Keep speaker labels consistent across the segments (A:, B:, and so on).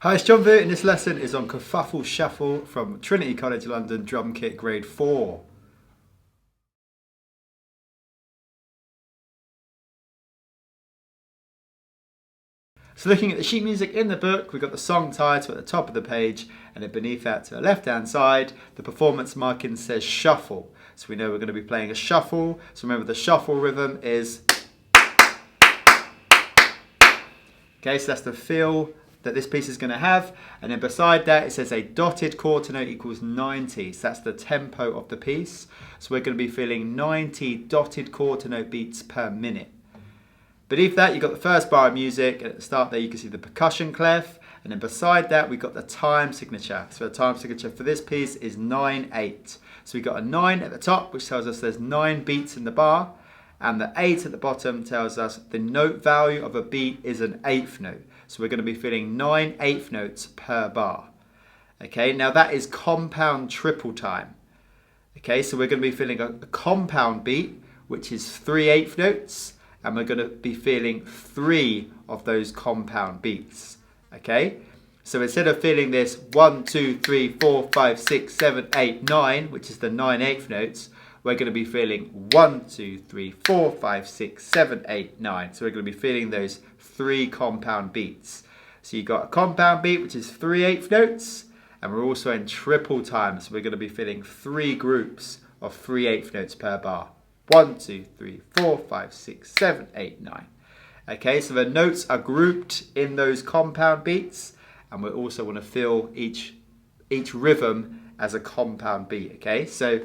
A: Hi, it's John Vu, and this lesson is on Kerfuffle Shuffle from Trinity College London Drum Kit Grade 4. So looking at the sheet music in the book, we've got the song title at the top of the page, and then beneath that to the left-hand side, the performance marking says shuffle. So we know we're going to be playing a shuffle. So remember the shuffle rhythm is... Okay, so that's the feel that this piece is going to have, and then beside that it says a dotted quarter note equals 90, so that's the tempo of the piece. So we're going to be feeling 90 dotted quarter note beats per minute. Beneath that you've got the first bar of music, and at the start there you can see the percussion clef, and then beside that we've got the time signature. So the time signature for this piece is 9/8. So we've got a 9 at the top, which tells us there's 9 beats in the bar, and the 8 at the bottom tells us the note value of a beat is an eighth note. So we're going to be feeling 9 eighth notes per bar. Okay, now that is compound triple time. Okay, so we're going to be feeling a compound beat, which is 3 eighth notes, and we're going to be feeling 3 of those compound beats. Okay, so instead of feeling this 1, 2, 3, 4, 5, 6, 7, 8, 9, which is the 9 eighth notes, we're going to be feeling 1, 2, 3, 4, 5, 6, 7, 8, 9. So we're going to be feeling those 3 compound beats. So you've got a compound beat, which is 3 eighth notes, and we're also in triple time. So we're going to be feeling 3 groups of 3 eighth notes per bar. 1, 2, 3, 4, 5, 6, 7, 8, 9. Okay, so the notes are grouped in those compound beats, and we also want to feel each rhythm as a compound beat. Okay, so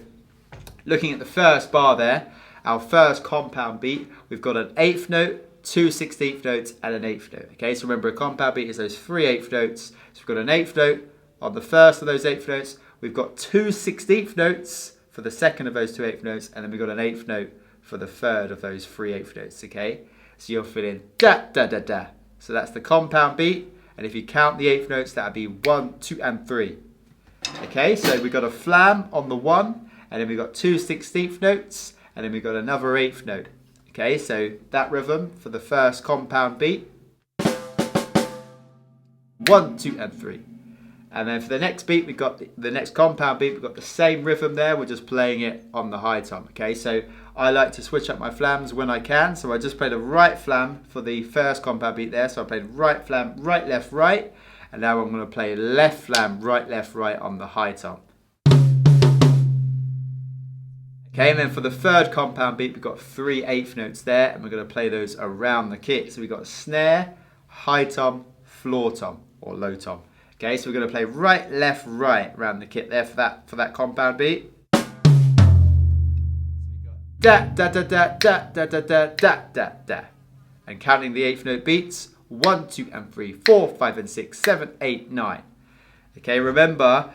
A: looking at the first bar there, our first compound beat, we've got an eighth note, 2 16th notes, and an eighth note. Okay, so remember a compound beat is those 3 eighth notes. So we've got an eighth note on the first of those eighth notes. We've got 2 16th notes for the second of those 2 eighth notes, and then we've got an eighth note for the third of those 3 eighth notes. Okay, so you're feeling da da da da. So that's the compound beat, and if you count the eighth notes, that would be 1, 2, and 3. Okay, so we've got a flam on the 1. And then we've got 2 16th notes, and then we've got another eighth note. Okay, so that rhythm for the first compound beat. 1, 2, and 3. And then for the next beat, we've got the next compound beat, we've got the same rhythm there, we're just playing it on the high tom. Okay, so I like to switch up my flams when I can, so I just played a right flam for the first compound beat there, so I played right flam, right, left, right, and now I'm going to play left flam, right, on the high tom. Okay, and then for the third compound beat, we've got 3 eighth notes there, and we're going to play those around the kit. So we've got snare, high tom, floor tom, or low tom. Okay, so we're going to play right, left, right around the kit there for that compound beat. Da da da da da da da da da da da. And counting the eighth note beats, 1, 2, and 3, 4, 5, and 6, 7, 8, 9. Okay, remember,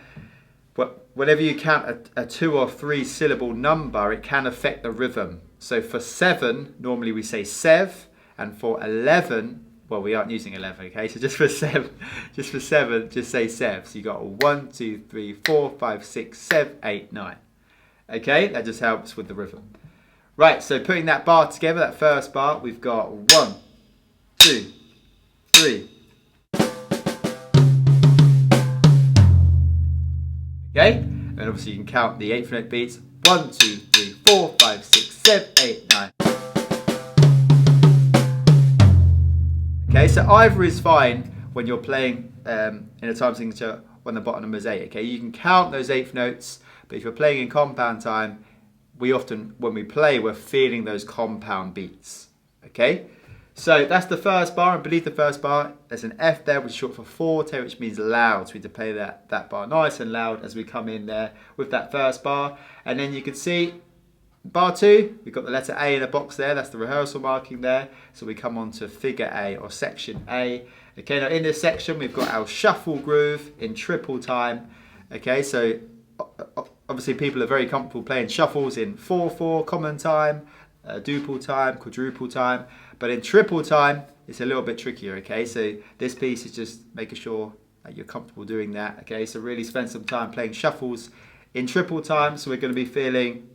A: whenever you count a 2 or 3 syllable number, it can affect the rhythm. So for 7, normally we say sev, and for 11, well, we aren't using 11, okay? So just for 7, just say sev. So you got 1, 2, 3, 4, 5, 6, 7, 8, 9. Okay, that just helps with the rhythm. Right, so putting that bar together, that first bar, we've got 1, 2, 3. Okay, and obviously you can count the eighth note beats. 1, 2, 3, 4, 5, 6, 7, 8, 9. Okay, so either is fine when you're playing in a time signature when the bottom number is 8. Okay, you can count those eighth notes, but if you're playing in compound time, we often, when we play, we're feeling those compound beats. Okay, so that's the first bar, and beneath the first bar, there's an F there, which is short for forte, which means loud. So we need to play that bar nice and loud as we come in there with that first bar. And then you can see bar 2, we've got the letter A in a box there, that's the rehearsal marking there. So we come on to figure A, or section A. Okay, now in this section, we've got our shuffle groove in triple time. Okay, so obviously people are very comfortable playing shuffles in 4/4 common time, duple time, quadruple time, but in triple time it's a little bit trickier. Okay, so this piece is just making sure that you're comfortable doing that. Okay, so really spend some time playing shuffles in triple time. So we're going to be feeling,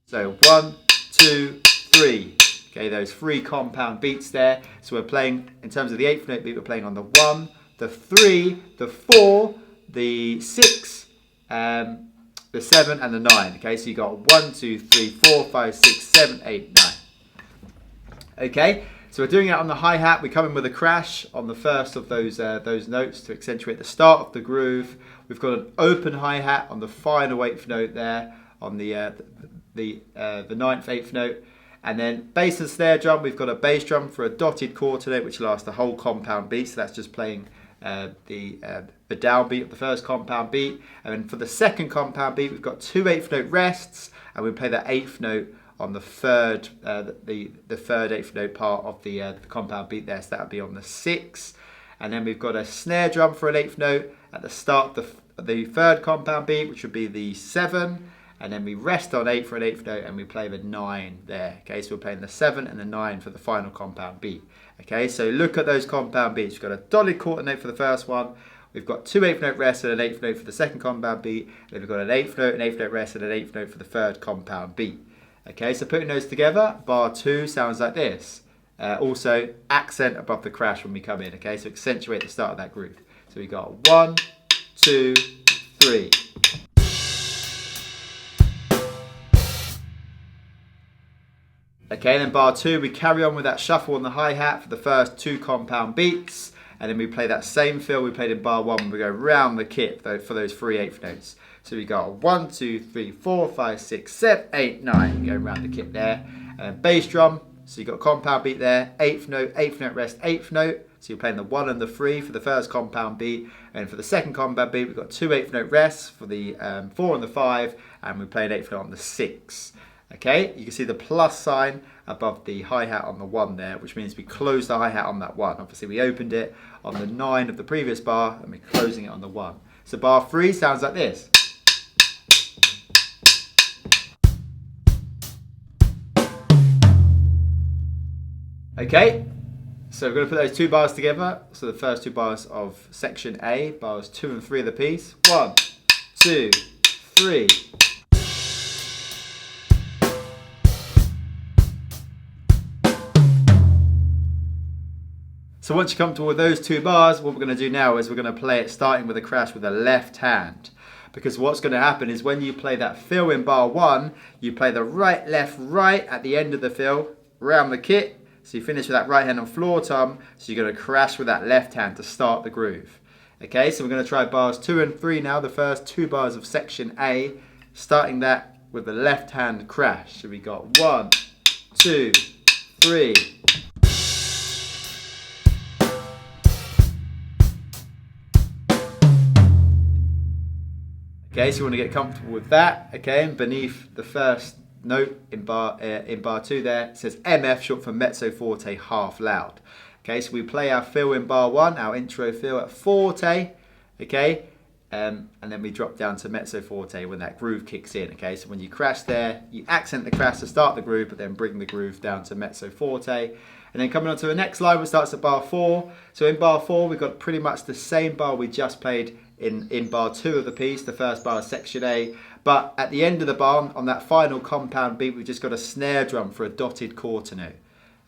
A: so 1, 2, 3, Okay, those 3 compound beats there. So we're playing, in terms of the 8th note beat, we're playing on the 1, the 3, the 4, the 6, the 7 and the 9. Okay, so you got 1, 2, 3, 4, 5, 6, 7, 8, 9. Okay, so we're doing it on the hi-hat. We come in with a crash on the first of those notes to accentuate the start of the groove. We've got an open hi-hat on the final 8th note there, on the 9th, 8th note. And then bass and snare drum, we've got a bass drum for a dotted quarter note, which lasts the whole compound beat. So that's just playing the downbeat of the first compound beat. And then for the second compound beat, we've got 2 8th note rests, and we play that 8th note on the third, the third 8th note part of the compound beat there. So that would be on the 6. And then we've got a snare drum for an 8th note at the start of the third compound beat, which would be the 7. And then we rest on 8 for an 8th note, and we play the 9 there. Okay, so we're playing the 7 and the 9 for the final compound beat. Okay, so look at those compound beats. We've got a dotted quarter note for the first one. We've got 2 8th note rests and an 8th note for the second compound beat. And then we've got an 8th note, an 8th note rest, and an 8th note for the third compound beat. Okay, so putting those together, bar 2 sounds like this. Also, accent above the crash when we come in. Okay, so accentuate the start of that groove. So we got 1, 2, 3. Okay, then bar 2, we carry on with that shuffle on the hi-hat for the first 2 compound beats, and then we play that same fill we played in bar 1. We go round the kit for those 3 8th notes. So we got 1, 2, 3, 4, 5, 6, 7, 8, 9, going around the kit there. And then bass drum, so you've got a compound beat there, 8th note rest, 8th note. So you're playing the 1 and the 3 for the first compound beat, and for the second compound beat, we've got 2 8th note rests for the 4 and the 5, and we play an 8th note on the 6. Okay, you can see the plus sign above the hi-hat on the 1 there, which means we close the hi-hat on that 1. Obviously, we opened it on the 9 of the previous bar, and we're closing it on the 1. So bar 3 sounds like this. Okay, so we're going to put those 2 bars together. So the first 2 bars of section A, bars 2 and 3 of the piece. 1, 2, 3. So once you're comfortable with those 2 bars, what we're going to do now is we're going to play it starting with a crash with the left hand. Because what's going to happen is when you play that fill in bar 1, you play the right, left, right at the end of the fill, round the kit. So you finish with that right hand on floor tom, so you're going to crash with that left hand to start the groove. Okay, so we're going to try bars 2 and 3 now, the first 2 bars of section A, starting that with the left hand crash. So we got 1, 2, 3. Okay, so you want to get comfortable with that. Okay, and beneath the first note in bar 2 there, it says MF, short for mezzo forte half loud. Okay, so we play our fill in bar 1, our intro fill at forte. Okay, and then we drop down to mezzo forte when that groove kicks in. Okay, so when you crash there, you accent the crash to start the groove, but then bring the groove down to mezzo forte. And then coming on to the next line, which starts at bar 4. So in bar 4, we've got pretty much the same bar we just played in bar 2 of the piece, the first bar of section A. But at the end of the bar, on that final compound beat, we've just got a snare drum for a dotted quarter note.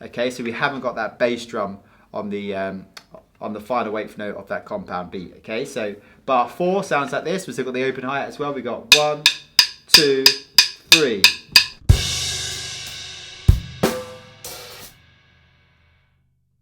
A: Okay, so we haven't got that bass drum on the final 8th note of that compound beat. Okay, so bar 4 sounds like this. We've still got the open hi-hat as well. We've got 1, 2, 3.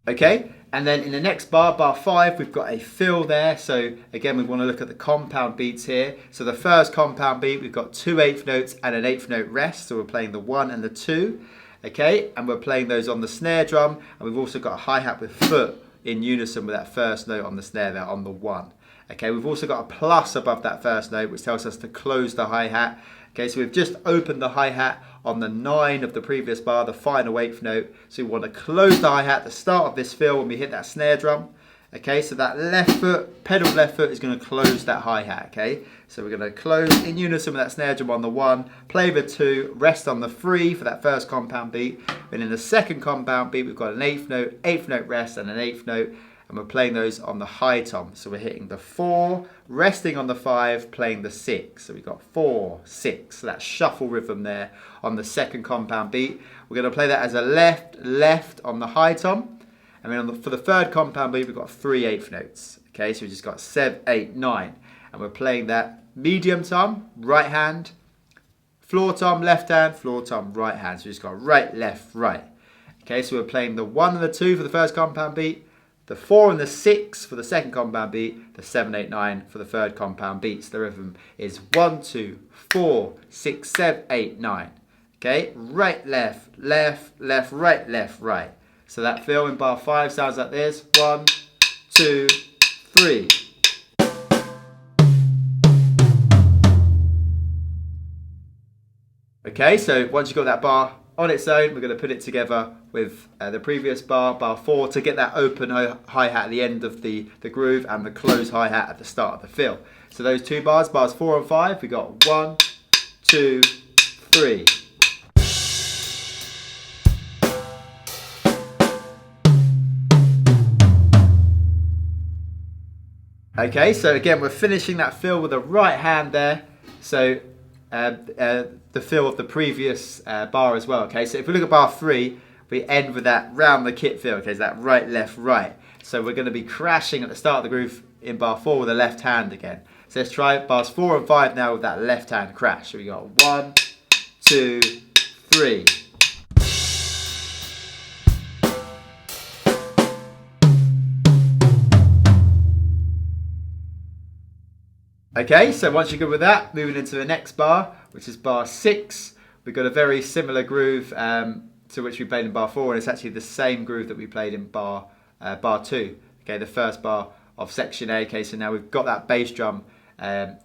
A: Okay, and then in the next bar, bar 5, we've got a fill there. So again, we want to look at the compound beats here. So the first compound beat, we've got 2 8th notes and an 8th note rest. So we're playing the 1 and the 2. Okay, and we're playing those on the snare drum. And we've also got a hi-hat with foot in unison with that first note on the snare there on the 1. Okay, we've also got a plus above that first note, which tells us to close the hi-hat. Okay, so we've just opened the hi-hat on the 9 of the previous bar, the final 8th note. So we want to close the hi-hat at the start of this fill when we hit that snare drum. Okay, so that left foot, pedal left foot is going to close that hi-hat. Okay, so we're going to close in unison with that snare drum on the 1, play the 2, rest on the 3 for that first compound beat. Then in the second compound beat, we've got an 8th note rest and an 8th note. and we're playing those on the high tom. So we're hitting the 4, resting on the 5, playing the 6. So we've got 4, 6. So that shuffle rhythm there on the second compound beat. We're going to play that as a left, left on the high tom. And then for the third compound beat, we've got 3 eighth notes. Okay, so we've just got 7, 8, 9. And we're playing that medium tom, right hand, floor tom, left hand, floor tom, right hand. So we've just got right, left, right. Okay, so we're playing the 1 and the 2 for the first compound beat, the 4 and the 6 for the second compound beat, the 7, 8, 9 for the third compound beat. So the rhythm is 1, 2, 4, 6, 7, 8, 9. Okay, right, left, left, left, right, left, right. So that fill in bar 5 sounds like this. 1, 2, 3. Okay, so once you've got that bar on its own, we're going to put it together with the previous bar, bar 4, to get that open hi-hat at the end of the groove and the close hi-hat at the start of the fill. So those 2 bars, bars 4 and 5, we got 1, 2, 3. Okay, so again, we're finishing that fill with the right hand there. So the fill of the previous bar as well. Okay, so if we look at bar 3, we end with that round the kit fill. Okay, so that right, left, right. So we're going to be crashing at the start of the groove in bar 4 with the left hand again. So let's try bars 4 and 5 now with that left hand crash. So we got 1, 2, 3. Okay, so once you're good with that, moving into the next bar, which is bar 6. We've got a very similar groove to which we played in bar 4, and it's actually the same groove that we played in bar 2. Okay, the first bar of section A. Okay, so now we've got that bass drum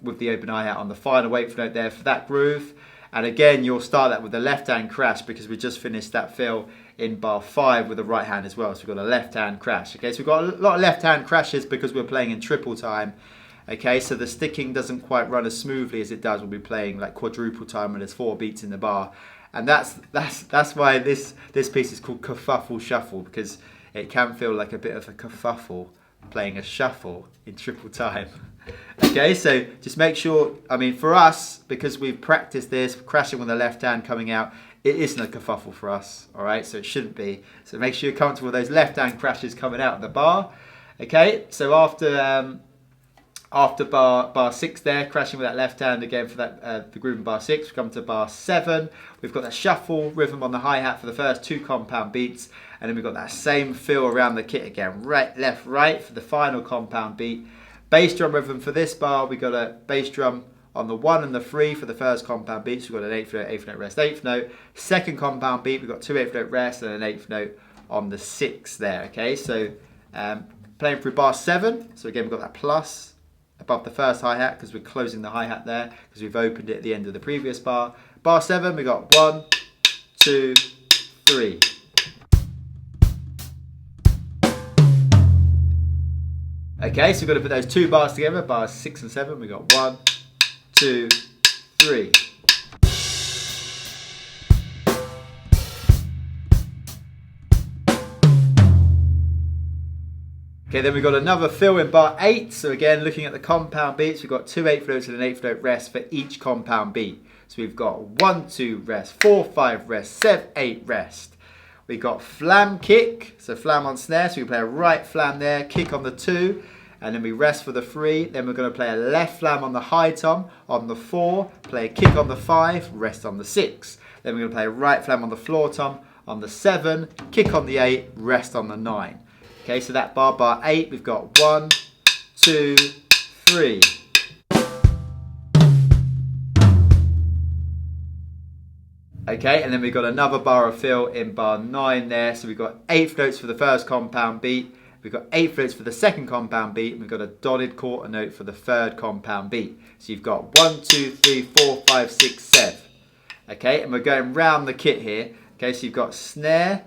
A: with the open hi-hat on the final eighth note there for that groove. And again, you'll start that with the left hand crash because we just finished that fill in bar 5 with the right hand as well. So we've got a left hand crash. Okay, so we've got a lot of left hand crashes because we're playing in triple time. Okay, so the sticking doesn't quite run as smoothly as it does when we're playing like quadruple time when there's 4 beats in the bar. And that's why this piece is called Kerfuffle Shuffle, because it can feel like a bit of a kerfuffle playing a shuffle in triple time. Okay, so just make sure, I mean for us, because we've practiced this, crashing with the left hand coming out, it isn't a kerfuffle for us, alright, so it shouldn't be. So make sure you're comfortable with those left hand crashes coming out of the bar. Okay, so after bar 6 there, crashing with that left hand again for that the groove in bar 6, we come to bar 7. We've got that shuffle rhythm on the hi-hat for the first 2 compound beats, and then we've got that same feel around the kit again, right, left, right for the final compound beat. Bass drum rhythm for this bar, we got a bass drum on the 1 and the 3 for the first compound beat, so we've got an 8th note, rest, 8th note. Second compound beat, we've got 2 8th note rest and an 8th note on the 6 there, okay? So playing through bar 7, so again we've got that plus above the first hi-hat because we're closing the hi-hat there because we've opened it at the end of the previous bar. Bar 7, we got 1, 2, 3. Okay, so we've got to put those 2 bars together, bars 6 and 7. We got 1, 2, 3. Okay, then we've got another fill in bar 8. So again, looking at the compound beats, we've got 2 8th notes and an 8th note rest for each compound beat. So we've got 1, 2 rest, 4, 5 rest, 7, 8 rest. We've got flam kick, so flam on snare, so we play a right flam there, kick on the 2, and then we rest for the 3. Then we're going to play a left flam on the high tom on the 4, play a kick on the 5, rest on the 6. Then we're going to play a right flam on the floor tom on the 7, kick on the 8, rest on the 9. Okay, so that bar 8, we've got 1, 2, 3. Okay, and then we've got another bar of fill in bar 9 there. So we've got 8th notes for the first compound beat. We've got 8th notes for the second compound beat. And we've got a dotted quarter note for the third compound beat. So you've got 1, 2, 3, 4, 5, 6, 7. Okay, and we're going round the kit here. Okay, so you've got snare,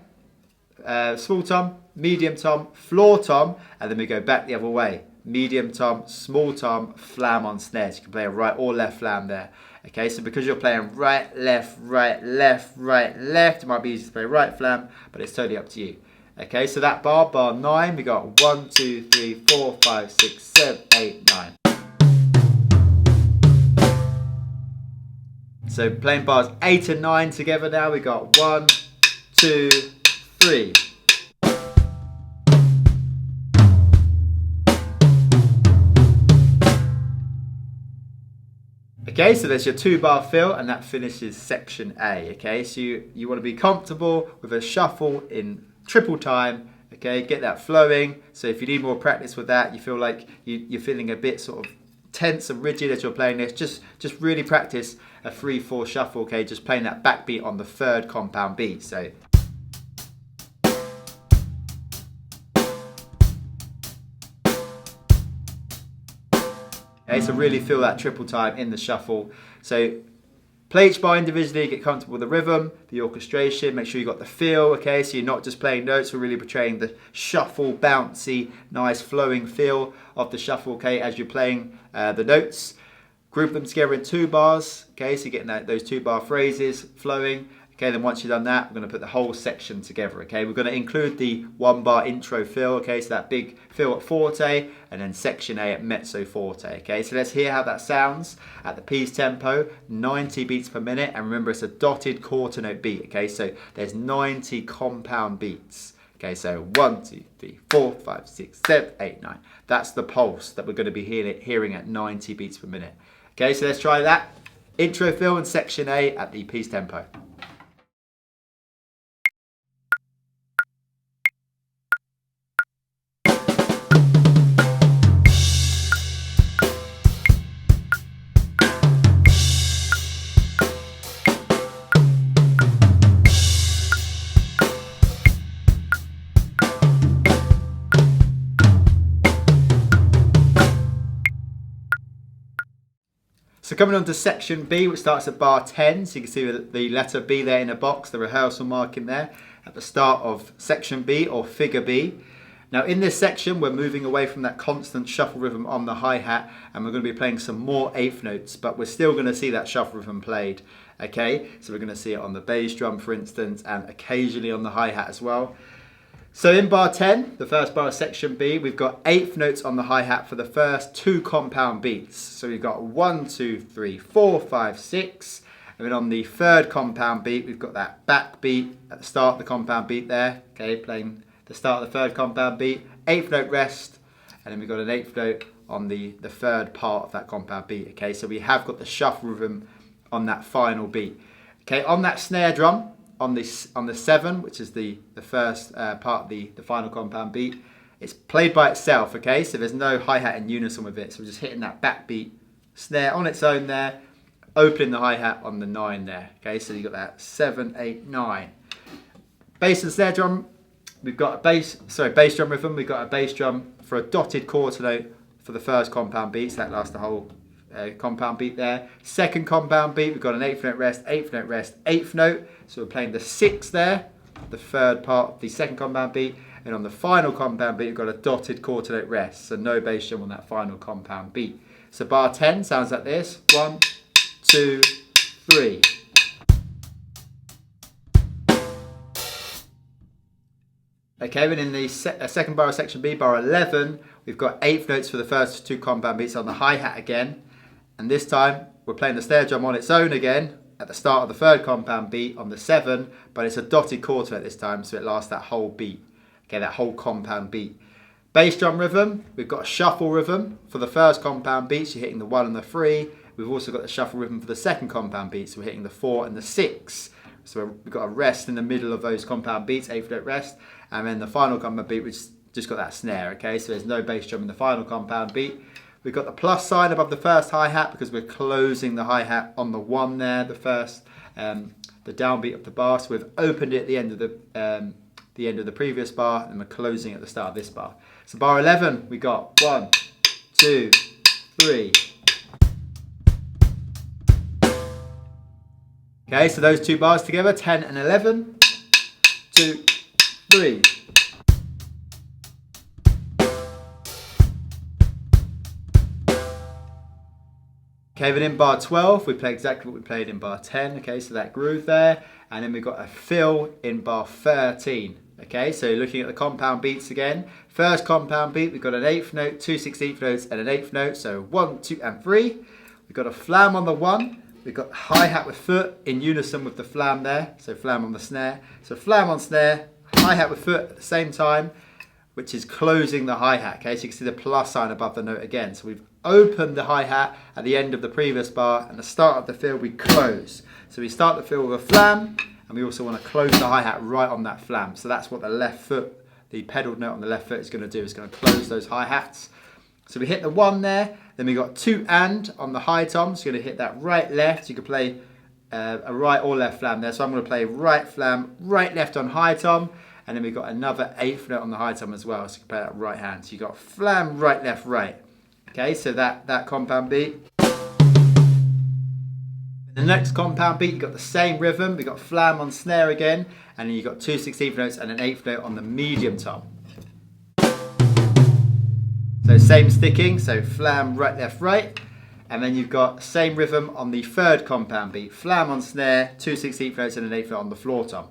A: small tom, medium tom, floor tom, and then we go back the other way. Medium tom, small tom, flam on snares. You can play a right or left flam there. Okay, so because you're playing right, left, right, left, right, left, it might be easy to play right flam, but it's totally up to you. Okay, so that bar 9, we got 1, 2, 3, 4, 5, 6, 7, 8, 9. So playing bars 8 and 9 together now, we got 1, 2, 3. Okay, so there's your 2-bar fill, and that finishes section A. Okay, so you want to be comfortable with a shuffle in triple time. Okay, get that flowing. So if you need more practice with that, you feel like you're feeling a bit sort of tense and rigid as you're playing this, just really practice a 3/4 shuffle. Okay, just playing that backbeat on the 3rd compound beat. So. Okay, so really feel that triple time in the shuffle. So play each bar individually, get comfortable with the rhythm, the orchestration, make sure you got the feel, okay? So you're not just playing notes, we're really portraying the shuffle, bouncy, nice flowing feel of the shuffle, okay, as you're playing the notes. Group them together in 2 bars, okay, so you're getting those 2-bar phrases flowing. Okay, then once you've done that, we're going to put the whole section together, okay? We're going to include the 1-bar intro fill, okay? So that big fill at forte, and then section A at mezzo forte, okay? So let's hear how that sounds at the piece tempo, 90 beats per minute, and remember it's a dotted quarter note beat, okay? So there's 90 compound beats. Okay, so 1, 2, 3, 4, 5, 6, 7, 8, 9. That's the pulse that we're going to be hearing at 90 beats per minute. Okay, so let's try that. Intro fill and section A at the piece tempo. So coming on to section B, which starts at bar 10, so you can see the letter B there in a box, the rehearsal marking there at the start of section B or figure B. Now in this section, we're moving away from that constant shuffle rhythm on the hi-hat, and we're going to be playing some more 8th notes, but we're still going to see that shuffle rhythm played. Okay, so we're going to see it on the bass drum, for instance, and occasionally on the hi-hat as well. So in bar 10, the first bar of section B, we've got 8th notes on the hi-hat for the first 2 compound beats. So we've got 1, 2, 3, 4, 5, 6. And then on the 3rd compound beat, we've got that back beat at the start of the compound beat there. Okay, playing the start of the 3rd compound beat, 8th note rest, and then we've got an 8th note on the 3rd part of that compound beat. Okay, so we have got the shuffle rhythm on that final beat. Okay, on that snare drum, on the 7, which is the first part of the final compound beat, it's played by itself, okay? So there's no hi-hat in unison with it. So we're just hitting that backbeat snare on its own there, opening the hi-hat on the 9 there, okay? So you've got that 7, 8, 9. Bass and snare drum, we've got a bass drum rhythm, we've got a bass drum for a dotted quarter note for the first compound beat, so that lasts the whole compound beat there. 2nd compound beat, we've got an 8th note rest, 8th note rest, 8th note. So we're playing the 6 there, the 3rd part of the 2nd compound beat. And on the final compound beat, we've got a dotted quarter note rest. So no bass drum on that final compound beat. So bar 10 sounds like this. 1, 2, 3. Okay, then in the second bar of section B, bar 11, we've got 8th notes for the first 2 compound beats on the hi-hat again. And this time, we're playing the snare drum on its own again at the start of the 3rd compound beat on the 7, but it's a dotted quarter at this time, so it lasts that whole beat. Okay, that whole compound beat. Bass drum rhythm, we've got a shuffle rhythm for the first compound beat, so you're hitting the 1 and the 3. We've also got the shuffle rhythm for the 2nd compound beat, so we're hitting the 4 and the 6. So we've got a rest in the middle of those compound beats, 8th note rest, and then the final compound beat, which just got that snare, okay? So there's no bass drum in the final compound beat. We've got the plus sign above the first hi-hat because we're closing the hi-hat on the 1 there, the first, the downbeat of the bar. So we've opened it at the end of the previous bar, and we're closing at the start of this bar. So bar 11, we got 1, 2, 3. Okay, so those 2 bars together, 10 and 11, 2, 3. Okay, then in bar 12, we play exactly what we played in bar 10. Okay, so that groove there. And then we've got a fill in bar 13. Okay, so looking at the compound beats again. First compound beat, we've got an eighth note, 2 16th notes, and an eighth note. So 1, 2, and 3. We've got a flam on the 1. We've got hi-hat with foot in unison with the flam there. So flam on the snare. So flam on snare, hi-hat with foot at the same time, which is closing the hi-hat. Okay, so you can see the plus sign above the note again. So we've opened the hi-hat at the end of the previous bar, and the start of the fill we close. So we start the fill with a flam, and we also want to close the hi-hat right on that flam. So that's what the left foot, the pedal note on the left foot is going to do. It's going to close those hi-hats. So we hit the 1 there, then we got 2 and on the high tom. So you're going to hit that right left. You can play a right or left flam there. So I'm going to play right flam, right left on high tom, and then we've got another eighth note on the high tom as well. So you can play that right hand. So you've got flam, right, left, right. Okay, so that compound beat. The next compound beat, you've got the same rhythm. We've got flam on snare again, and then you've got 2 16th notes and an eighth note on the medium tom. So same sticking, so flam, right, left, right. And then you've got same rhythm on the third compound beat. Flam on snare, 2 16th notes and an eighth note on the floor tom.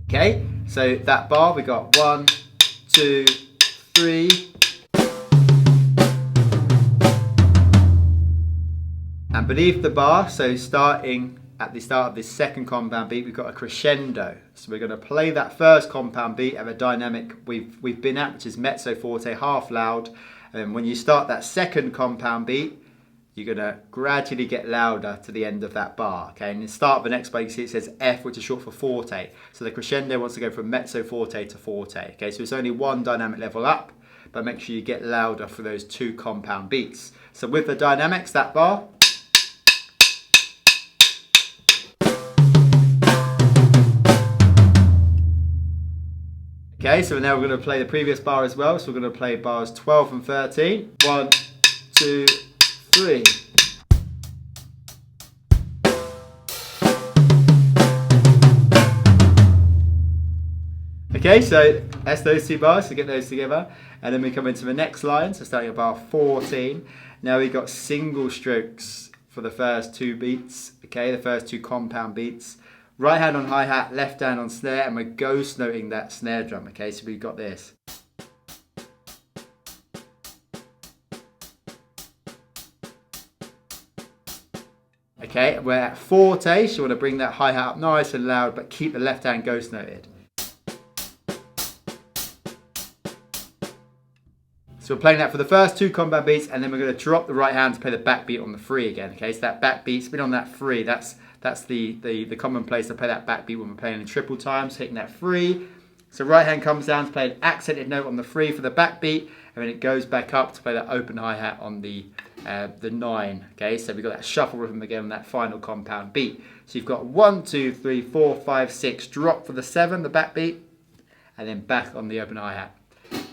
A: Okay, so that bar, we got 1, 2, 3. And beneath the bar, so starting at the start of this second compound beat, we've got a crescendo. So we're going to play that first compound beat at a dynamic we've been at, which is mezzo forte, half loud. And then when you start that second compound beat, you're going to gradually get louder to the end of that bar. Okay, and the start of the next bar, you see it says F, which is short for forte. So the crescendo wants to go from mezzo forte to forte. Okay, so it's only one dynamic level up, but make sure you get louder for those 2 compound beats. So with the dynamics, that bar. Okay, so now we're going to play the previous bar as well. So we're going to play bars 12 and 13. 1, 2, 3. Okay, so that's those 2 bars, so get those together. And then we come into the next line, so starting at bar 14. Now we've got single strokes for the first 2 beats, okay, the first 2 compound beats. Right hand on hi-hat, left hand on snare, and we're ghost noting that snare drum, okay, so we've got this. Okay, we're at forte, so you want to bring that hi-hat up nice and loud, but keep the left hand ghost noted. So we're playing that for the first 2 compound beats, and then we're going to drop the right hand to play the back beat on the 3 again, okay, so that back beat, spin on that 3, that's the common place to play that back beat when we're playing in triple times, hitting that 3. So right hand comes down to play an accented note on the 3 for the back beat, and then it goes back up to play that open hi-hat on the 9. Okay, so we've got that shuffle rhythm again on that final compound beat. So you've got 1, 2, 3, 4, 5, 6, drop for the 7, the back beat, and then back on the open hi-hat.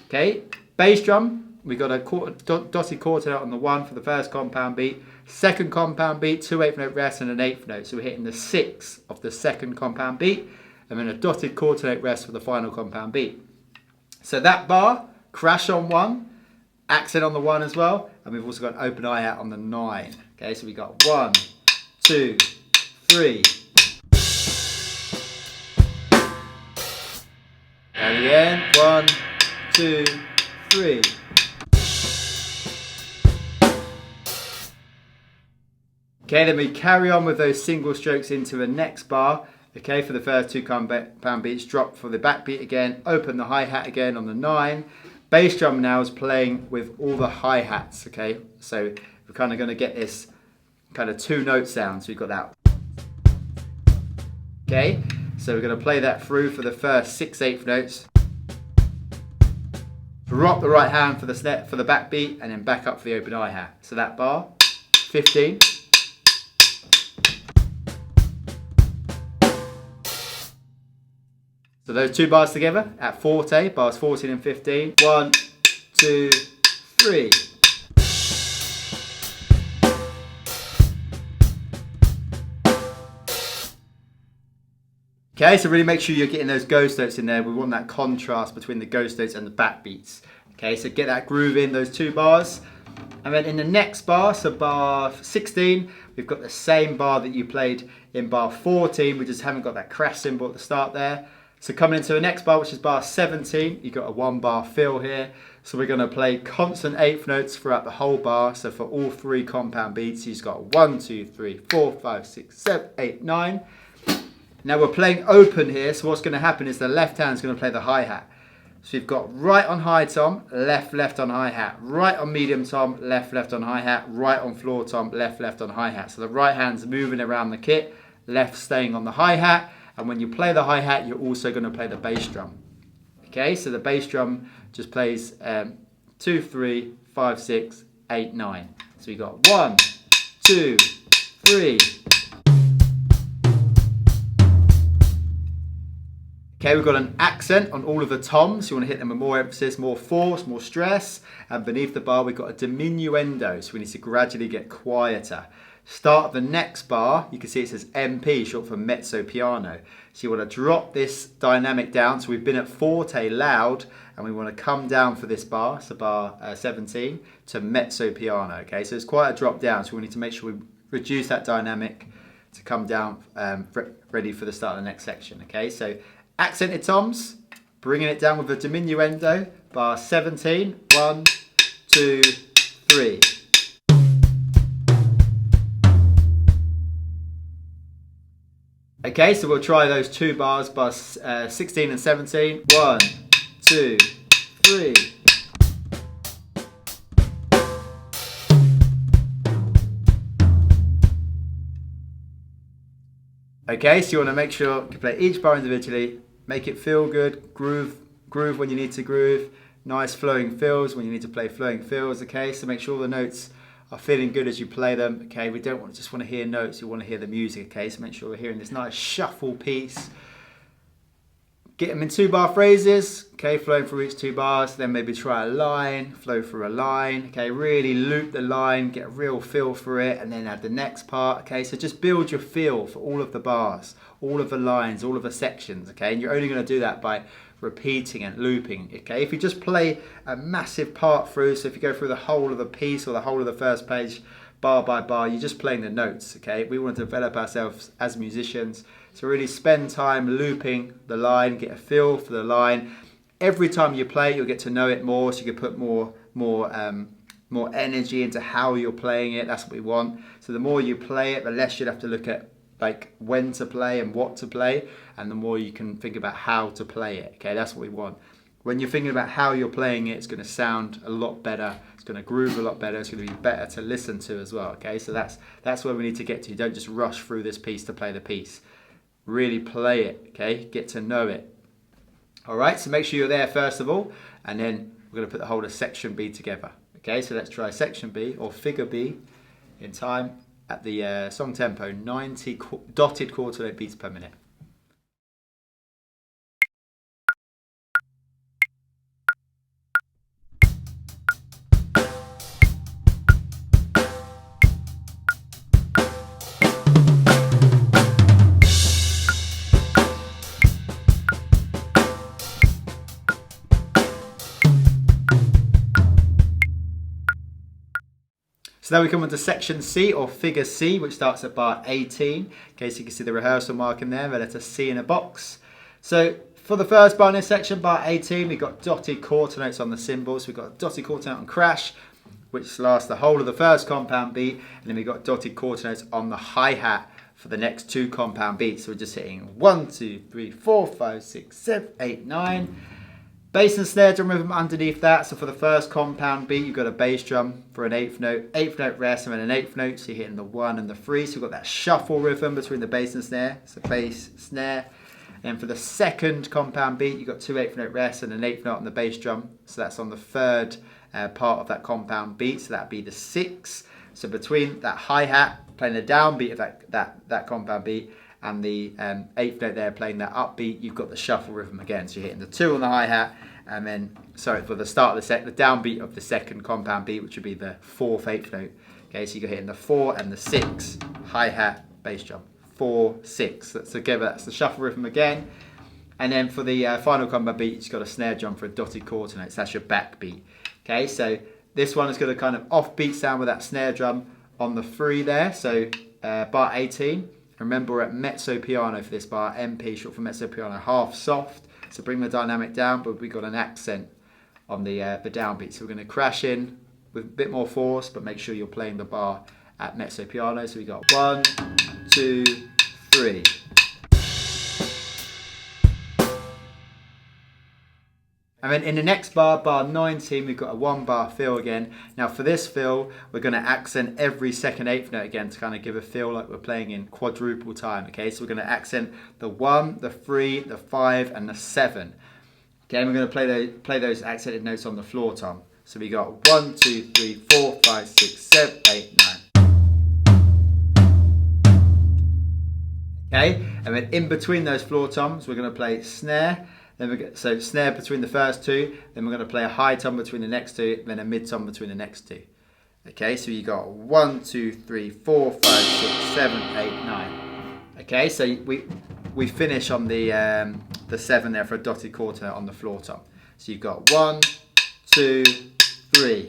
A: Okay, bass drum, we've got a dotted quarter note on the 1 for the first compound beat. Second compound beat, 2 8th note rests and an 8th note. So we're hitting the 6 of the second compound beat, and then a dotted quarter note rest for the final compound beat. So that bar, crash on 1, accent on the 1 as well, and we've also got an open hi-hat on the 9. Okay, so we got 1, 2, 3. And again, 1, 2, 3. Okay, then we carry on with those single strokes into the next bar. Okay, for the first 2 compound beats, drop for the back beat again, open the hi-hat again on the 9. Bass drum now is playing with all the hi-hats, okay? So we're kind of going to get this kind of 2-note sound. So we've got that. Okay, so we're going to play that through for the first 6 8th notes. Drop the right hand for the back beat, and then back up for the open hi-hat. So that bar, 15. So those 2 bars together at forte, bars 14 and 15. 1, 2, 3. Okay, so really make sure you're getting those ghost notes in there. We want that contrast between the ghost notes and the back beats. Okay, so get that groove in those 2 bars. And then in the next bar, so bar 16, we've got the same bar that you played in bar 14, we just haven't got that crash cymbal at the start there. So coming into the next bar, which is bar 17, you've got a 1 bar fill here. So we're going to play constant 8th notes throughout the whole bar. So for all 3 compound beats, you've got 1, 2, 3, 4, 5, 6, 7, 8, 9. Now we're playing open here, so what's going to happen is the left hand is going to play the hi-hat. So you've got right on high tom, left, left on hi-hat, right on medium tom, left, left on hi-hat, right on floor tom, left, left on hi-hat. So the right hand's moving around the kit, left staying on the hi-hat, and when you play the hi-hat, you're also going to play the bass drum. Okay, so the bass drum just plays 2, 3, 5, 6, 8, 9. So we've got 1, 2, 3. Okay, we've got an accent on all of the toms. You want to hit them with more emphasis, more force, more stress. And beneath the bar, we've got a diminuendo, so we need to gradually get quieter. Start of the next bar, you can see it says MP, short for mezzo piano. So you want to drop this dynamic down. So we've been at forte loud, and we want to come down for this bar, so bar 17, to mezzo piano. Okay, so it's quite a drop down, so we need to make sure we reduce that dynamic to come down ready for the start of the next section. Okay, so accented toms, bringing it down with a diminuendo, bar 17, 1, 2, 3. Okay, so we'll try those 2 bars, bars 16 and 17. 1, 2, 3. Okay, so you want to make sure you play each bar individually, make it feel good, groove when you need to groove, nice flowing fills when you need to play flowing fills. Okay, so make sure the notes are feeling good as you play them. Okay, we don't just want to hear notes, we want to hear the music. Okay, so make sure we're hearing this nice shuffle piece. Get them in 2 bar phrases. Okay, flowing through each 2 bars. Then maybe try a line, flow through a line. Okay, really loop the line, get a real feel for it, and then add the next part. Okay, so just build your feel for all of the bars, all of the lines, all of the sections. Okay, and you're only going to do that by repeating and looping. Okay, if you just play a massive part through, so if you go through the whole of the piece or the whole of the first page bar by bar, you're just playing the notes. Okay, we want to develop ourselves as musicians, so really spend time looping the line, get a feel for the line. Every time you play, you'll get to know it more, so you can put more energy into how you're playing it. That's what we want. So the more you play it, the less you'll have to look at like when to play and what to play, and the more you can think about how to play it. Okay, that's what we want. When you're thinking about how you're playing it, it's going to sound a lot better, it's going to groove a lot better, it's going to be better to listen to as well. Okay, so that's where we need to get to. Don't just rush through this piece to play the piece. Really play it. Okay, get to know it. All right, so make sure you're there first of all, and then we're going to put the whole of section B together. Okay, so let's try section B or figure B in time at the song tempo, 90 dotted quarter note beats per minute. So now we come on to section C or figure C, which starts at bar 18. Okay, so you can see the rehearsal mark in there, the letter C in a box. So for the first bar in this section, bar 18, we've got dotted quarter notes on the cymbals. We've got a dotted quarter note on crash, which lasts the whole of the first compound beat. And then we've got dotted quarter notes on the hi-hat for the next 2 compound beats. So we're just hitting 1, 2, 3, 4, 5, 6, 7, 8, 9. Bass and snare drum rhythm underneath that. So for the first compound beat, you've got a bass drum for an 8th note rest, and then an 8th note. So you're hitting the 1 and the 3. So you've got that shuffle rhythm between the bass and snare. So bass, snare. And for the second compound beat, you've got 2 8th note rests and an 8th note on the bass drum. So that's on the third part of that compound beat. So that'd be the 6. So between that hi-hat, playing the downbeat of that compound beat, and the 8th note there playing that upbeat, you've got the shuffle rhythm again. So you're hitting the 2 on the hi-hat, and then, sorry, for the start of the downbeat of the second compound beat, which would be the 4th 8th note. Okay, so you're hitting the 4 and the 6, hi-hat, bass drum. 4, 6. That's together, that's the shuffle rhythm again. And then for the final compound beat, you've got a snare drum for a dotted quarter note. So that's your backbeat. Okay, so this one is got a kind of offbeat sound with that snare drum on the 3 there, so bar 18. Remember, we're at mezzo piano for this bar, MP, short for mezzo piano, half soft. So bring the dynamic down, but we've got an accent on the downbeat. So we're going to crash in with a bit more force, but make sure you're playing the bar at mezzo piano. So we got 1, 2, 3. And then in the next bar, bar 19, we've got a 1 bar fill again. Now for this fill, we're going to accent every second eighth note again to kind of give a feel like we're playing in quadruple time. Okay, so we're going to accent the 1, the 3, the 5, and the 7. Okay, and we're going to play those accented notes on the floor tom. So we got 1, 2, 3, 4, 5, 6, 7, 8, 9. Okay, and then in between those floor toms, we're going to play snare. Then so snare between the first 2, then we're going to play a high tom between the next 2, then a mid tom between the next 2. Okay, so you got 1, 2, 3, 4, 5, 6, 7, 8, 9. Okay, so we finish on the 7 there for a dotted quarter on the floor tom. So you've got 1, 2, 3.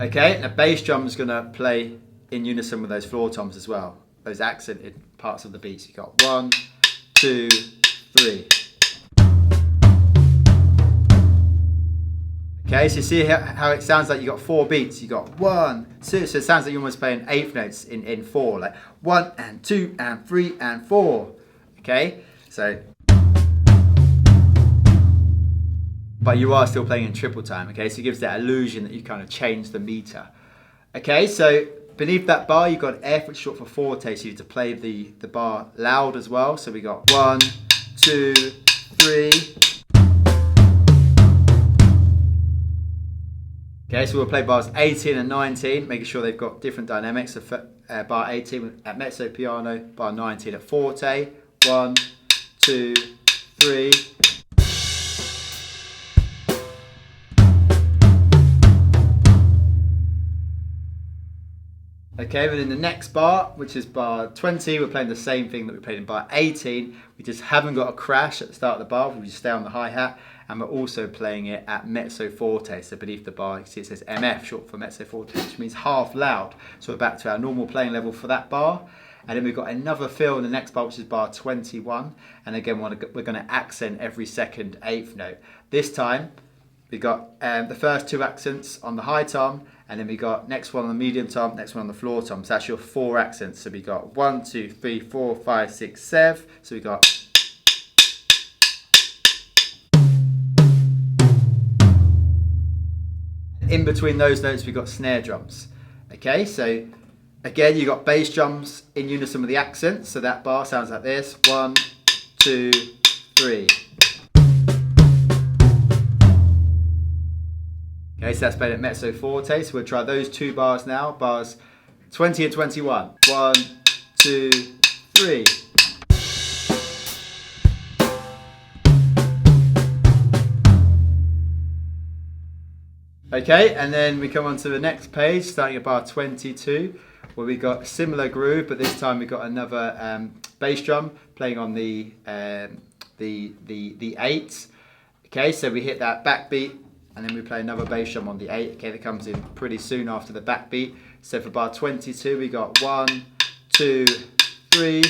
A: Okay, and the bass drum is going to play in unison with those floor toms as well. Those accented parts of the beats. You got 1, 2, 3. Okay, so you see how it sounds like you got 4 beats. You got 1, 2. So it sounds like you're almost playing eighth notes in 4, like 1 and 2 and 3 and 4. Okay, so but you are still playing in triple time. Okay, so it gives that illusion that you kind of changed the meter. Okay, so beneath that bar, you've got F, which is short for forte, so you have to play the bar loud as well. So we got 1, 2, 3. Okay, so we'll play bars 18 and 19, making sure they've got different dynamics. So for, bar 18 at mezzo piano, bar 19 at forte. 1, 2, 3. Okay, then in the next bar, which is bar 20, we're playing the same thing that we played in bar 18. We just haven't got a crash at the start of the bar, we just stay on the hi-hat, and we're also playing it at mezzo forte. So beneath the bar, you can see it says MF, short for mezzo forte, which means half loud. So we're back to our normal playing level for that bar. And then we've got another fill in the next bar, which is bar 21. And again, we're going to accent every second eighth note. This time, we got the first 2 accents on the high tom, and then we got next one on the medium tom, next one on the floor tom. So that's your 4 accents. So we got 1, 2, 3, 4, 5, 6, 7. So we got. In between those notes, we got snare drums. Okay, so again, you got bass drums in unison with the accents. So that bar sounds like this: 1, 2, 3. Okay, so that's played at mezzo forte. So we'll try those 2 bars now. Bars 20 and 21. 1, 2, 3. Okay, and then we come on to the next page, starting at bar 22, where we got a similar groove, but this time we got another bass drum playing on the 8. Okay, so we hit that backbeat, and then we play another bass drum on the 8. Okay, that comes in pretty soon after the backbeat. So for bar 22, we got 1, 2, 3.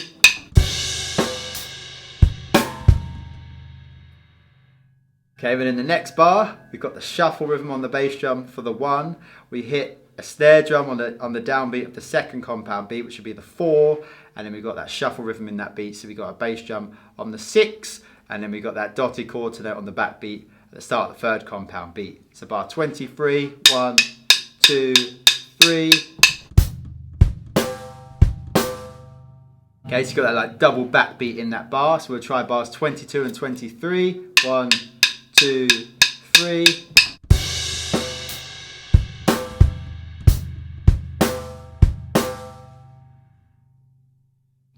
A: Okay, then in the next bar, we've got the shuffle rhythm on the bass drum for the 1. We hit a snare drum on the downbeat of the second compound beat, which would be the 4, and then we've got that shuffle rhythm in that beat. So we got a bass drum on the 6, and then we got that dotted quarter note on the backbeat at the start of the third compound beat. So bar 23, 1, 2, 3. Okay, so you've got that like double backbeat in that bar. So we'll try bars 22 and 23. 1, 2, 3.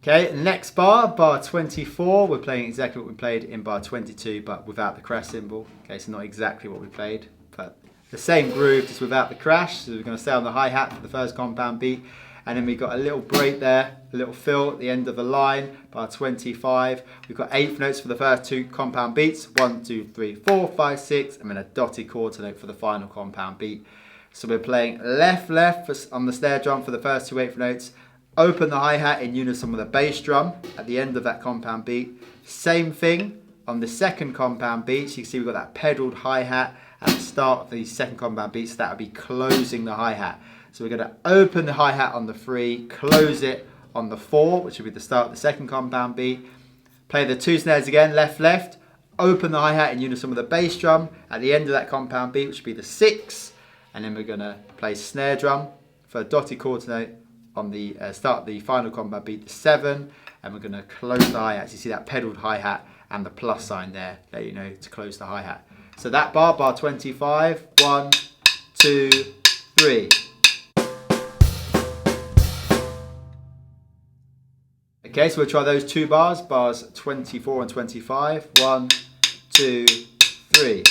A: Okay, next bar, bar 24, we're playing exactly what we played in bar 22, but without the crash cymbal. Okay, so not exactly what we played, but the same groove, just without the crash. So we're going to stay on the hi-hat for the first compound beat, And then we've got a little break there, a little fill at the end of the line, bar 25. We've got eighth notes for the first two compound beats, 1, 2, 3, 4, 5, 6, and then a dotted quarter note for the final compound beat. So we're playing left, left on the snare drum for the first two eighth notes, open the hi-hat in unison with the bass drum at the end of that compound beat. Same thing on the second compound beat. So you can see we've got that pedaled hi-hat at the start of the second compound beat, so that would be closing the hi-hat. So we're going to open the hi-hat on the 3, close it on the 4, which will be the start of the second compound beat. Play the two snares again, left, left, open the hi-hat in unison with the bass drum at the end of that compound beat, which will be the 6. And then we're going to play snare drum for a dotted quarter note on the start of the final compound beat, the 7. And we're going to close the hi-hat. You see that pedaled hi-hat and the plus sign there, let you know to close the hi-hat. So that bar 25, 1, 2, 3. Okay, so we'll try those two bars 24 and 25. 1, 2, 3.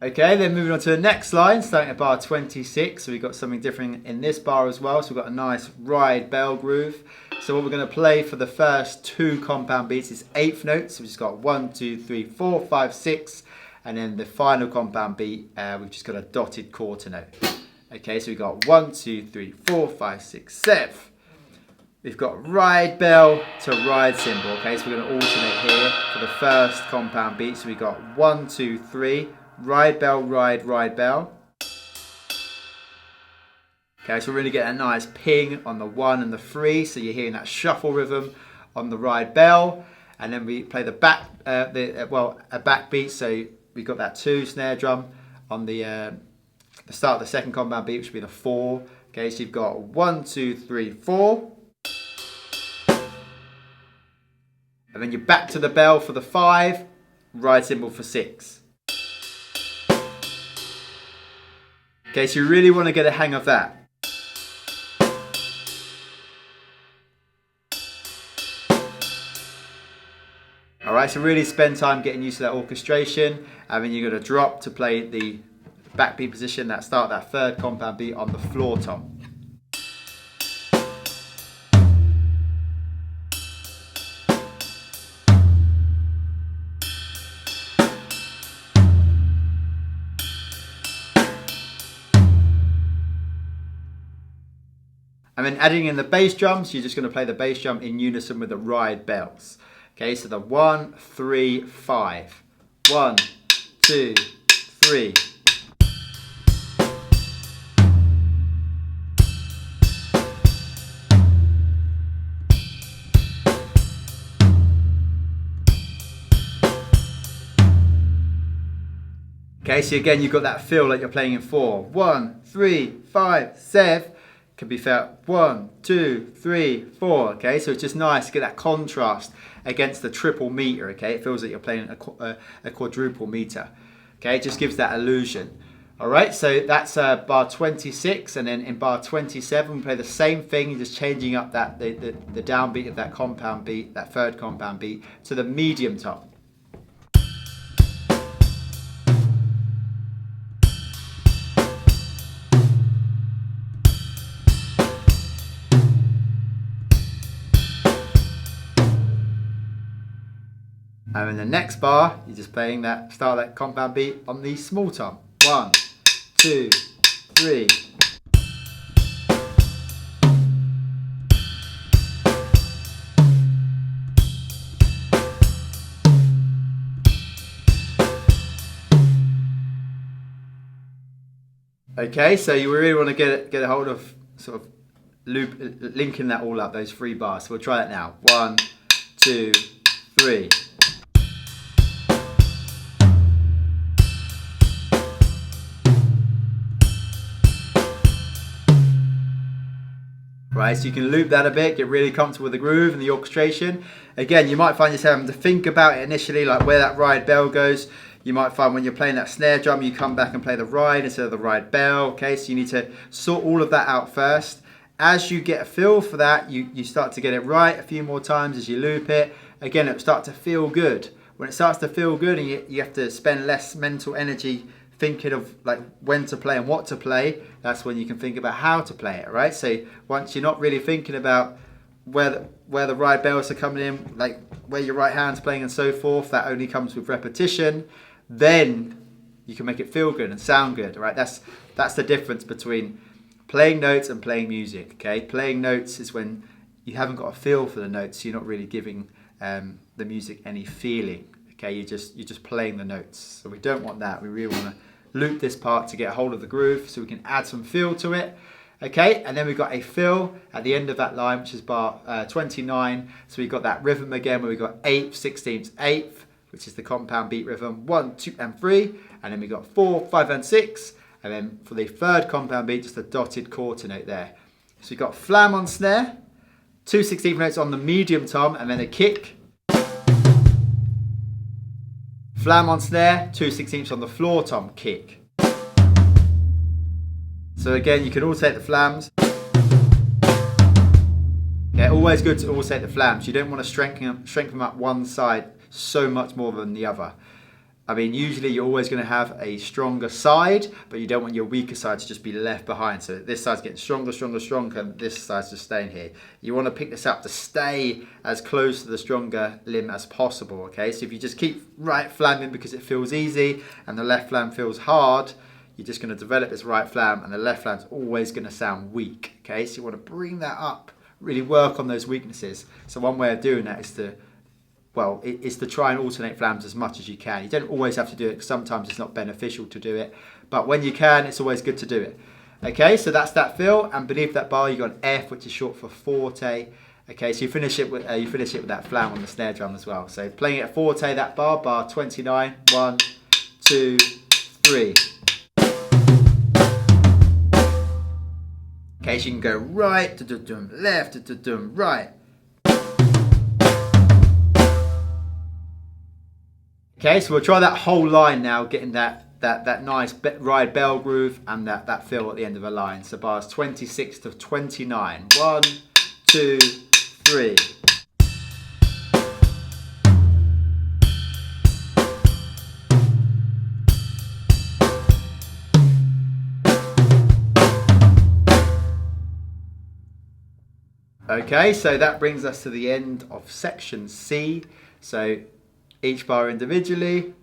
A: Okay, then moving on to the next line, starting at bar 26. So we've got something different in this bar as well. So we've got a nice ride bell groove. So what we're going to play for the first two compound beats is eighth notes. So we've just got 1, 2, 3, 4, 5, 6. And then the final compound beat, we've just got a dotted quarter note. Okay, so we've got 1, 2, 3, 4, 5, 6, 7. We've got ride bell to ride cymbal. Okay, so we're going to alternate here for the first compound beat. So we've got 1, 2, 3. Ride bell, ride, ride bell. Okay, so we're really getting a nice ping on the 1 and the 3. So you're hearing that shuffle rhythm on the ride bell. And then we play the back, a back beat. So we've got that 2 snare drum on the start of the second compound beat, which would be the 4. Okay, so you've got 1, 2, 3, 4. And then you're back to the bell for the 5, ride cymbal for 6. Okay, so you really want to get a hang of that. Alright, so really spend time getting used to that orchestration, and then you're going to drop to play the backbeat position, that start that third compound beat on the floor tom. And then adding in the bass drums, you're just going to play the bass drum in unison with the ride bells. Okay, so the 1, 3, 5. 1, 2, 3. Okay, so again, you've got that feel like you're playing in 4. 1, 3, 5, 7. Can be felt 1, 2, 3, 4. Okay, so it's just nice to get that contrast against the triple meter. Okay, it feels like you're playing a quadruple meter. Okay, it just gives that illusion. All right, so that's bar 26, and then in bar 27 we play the same thing, you're just changing up that the downbeat of that compound beat, that third compound beat, to the medium top. And in the next bar, you're just playing that start of that compound beat on the small tom. 1, 2, 3. Okay, so you really want to get a hold of sort of linking that all up, those 3 bars. So we'll try that now. 1, 2, 3. Right, so you can loop that a bit, get really comfortable with the groove and the orchestration. Again, you might find yourself having to think about it initially, like where that ride bell goes. You might find when you're playing that snare drum, you come back and play the ride instead of the ride bell. Okay, so you need to sort all of that out first. As you get a feel for that, you start to get it right a few more times as you loop it. Again, it'll start to feel good when it starts to feel good and you have to spend less mental energy thinking of like when to play and what to play, that's when you can think about how to play it, right? So once you're not really thinking about where the right bells are coming in, like where your right hand's playing and so forth, that only comes with repetition, then you can make it feel good and sound good, right? That's the difference between playing notes and playing music, okay? Playing notes is when you haven't got a feel for the notes, so you're not really giving the music any feeling, okay? You're just playing the notes. So we don't want that. We really want to loop this part to get a hold of the groove so we can add some feel to it. Okay, and then we've got a fill at the end of that line, which is bar 29. So we've got that rhythm again where we've got 8th, 16th, 8th, which is the compound beat rhythm, 1, 2, and 3. And then we've got 4, 5, and 6. And then for the third compound beat, just a dotted quarter note there. So we've got flam on snare, 2 16th notes on the medium tom, and then a kick. Flam on snare, 2 16ths on the floor tom, kick. So again, you can alternate the flams. Yeah, always good to alternate the flams. You don't want to strengthen them up one side so much more than the other. I mean, usually you're always going to have a stronger side, but you don't want your weaker side to just be left behind. So this side's getting stronger, stronger, stronger, and this side's just staying here. You want to pick this up to stay as close to the stronger limb as possible, okay? So if you just keep right flamming because it feels easy and the left flam feels hard, you're just going to develop this right flam and the left flam's always going to sound weak, okay? So you want to bring that up, really work on those weaknesses. So one way of doing that is to try and alternate flams as much as you can. You don't always have to do it, because sometimes it's not beneficial to do it, but when you can, it's always good to do it. Okay, so that's that fill, and beneath that bar you got an F, which is short for forte. Okay, so you finish it with that flam on the snare drum as well. So playing it at forte, that bar 29, 1, 2, 3. Okay, so you can go right, left, right. Okay, so we'll try that whole line now, getting that nice ride bell groove and that fill at the end of a line. So bars 26 to 29. 1, 2, 3. Okay, so that brings us to the end of section C. So each bar individually,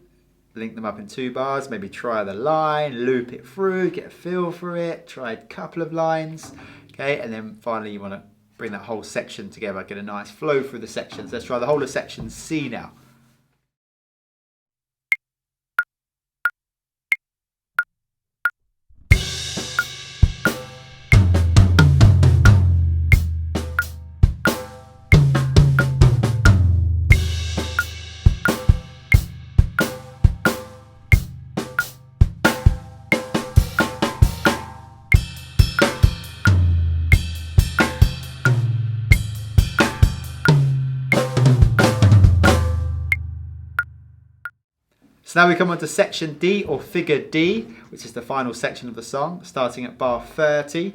A: link them up in 2 bars, maybe try the line, loop it through, get a feel for it, try a couple of lines, okay, and then finally you want to bring that whole section together, get a nice flow through the sections. Let's try the whole of section C now. So now we come on to section D, or figure D, which is the final section of the song, starting at bar 30.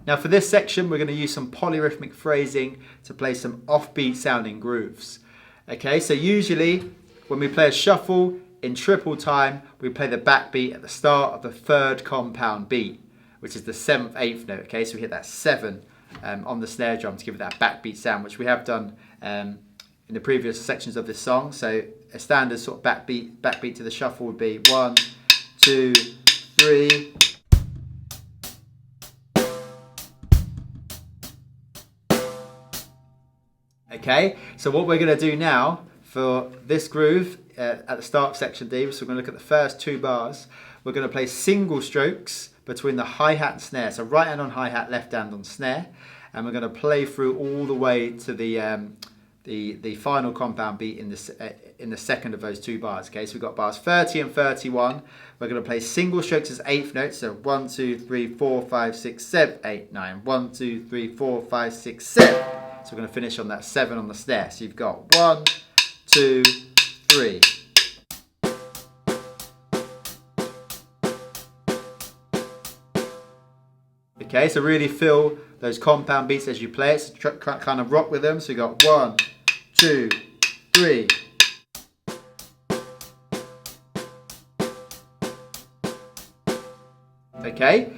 A: Now for this section, we're going to use some polyrhythmic phrasing to play some offbeat sounding grooves. Okay, so usually when we play a shuffle in triple time, we play the backbeat at the start of the 3rd compound beat, which is the 7th, 8th note. Okay, so we hit that 7 on the snare drum to give it that backbeat sound, which we have done in the previous sections of this song. So a standard sort of backbeat to the shuffle would be 1, 2, 3. Okay, so what we're going to do now for this groove at the start of section D, so we're going to look at the first 2 bars. We're going to play single strokes between the hi-hat and snare. So right hand on hi-hat, left hand on snare, and we're going to play through all the way to the final compound beat in the second of those 2 bars. Okay, so we've got bars 30 and 31. We're going to play single strokes as 8th notes. So 1, 2, 3, 4, 5, 6, 7, 8, 9. 1, 2, 3, 4, 5, 6, 7. So we're going to finish on that 7 on the snare. So you've got 1, 2, 3. Okay, so really feel those compound beats as you play it. So kind of rock with them. So you got 1, 2, 3. Okay,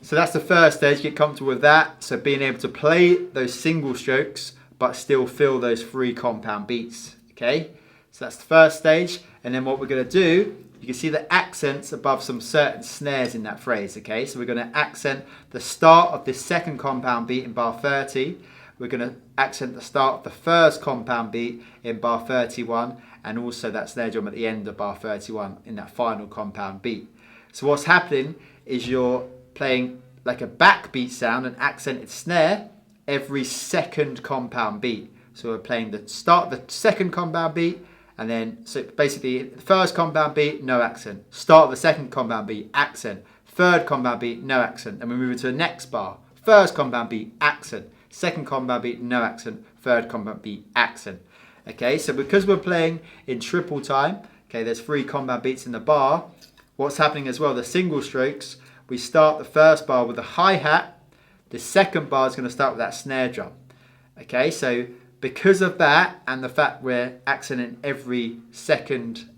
A: so that's the first stage. Get comfortable with that. So being able to play those single strokes but still feel those 3 compound beats. Okay, so that's the first stage. And then what we're going to do, you can see the accents above some certain snares in that phrase. Okay, so we're going to accent the start of this second compound beat in bar 30. We're going to accent the start of the first compound beat in bar 31, and also that snare drum at the end of bar 31 in that final compound beat. So what's happening is you're playing like a backbeat sound, an accented snare, every second compound beat. So we're playing the start of the second compound beat, and then so basically the first compound beat, no accent. Start of the second compound beat, accent. Third compound beat, no accent. And we move into the next bar. First compound beat, accent. Second compound beat, no accent. Third compound beat, accent. Okay, so because we're playing in triple time, okay, there's 3 compound beats in the bar. What's happening as well, the single strokes, we start the first bar with a hi-hat. The second bar is going to start with that snare drum. Okay, so because of that and the fact we're accenting every second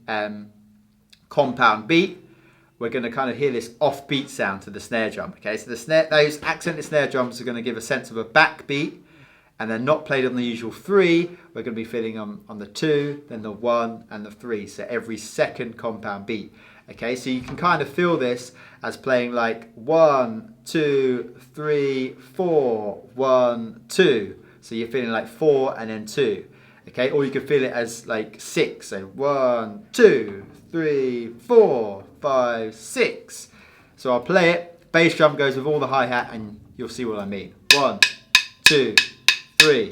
A: compound beat, we're going to kind of hear this offbeat sound to the snare drum. Okay, so those accented snare drums are going to give a sense of a backbeat, and they're not played on the usual 3. We're going to be feeling on the 2, then the 1 and the 3. So every second compound beat. Okay, so you can kind of feel this as playing like 1, 2, 3, 4, 1, 2. So you're feeling like 4 and then 2. Okay, or you can feel it as like 6. So 1, 2, 3, 4, 5, 6. So I'll play it. Bass drum goes with all the hi-hat, and you'll see what I mean. 1, 2, 3.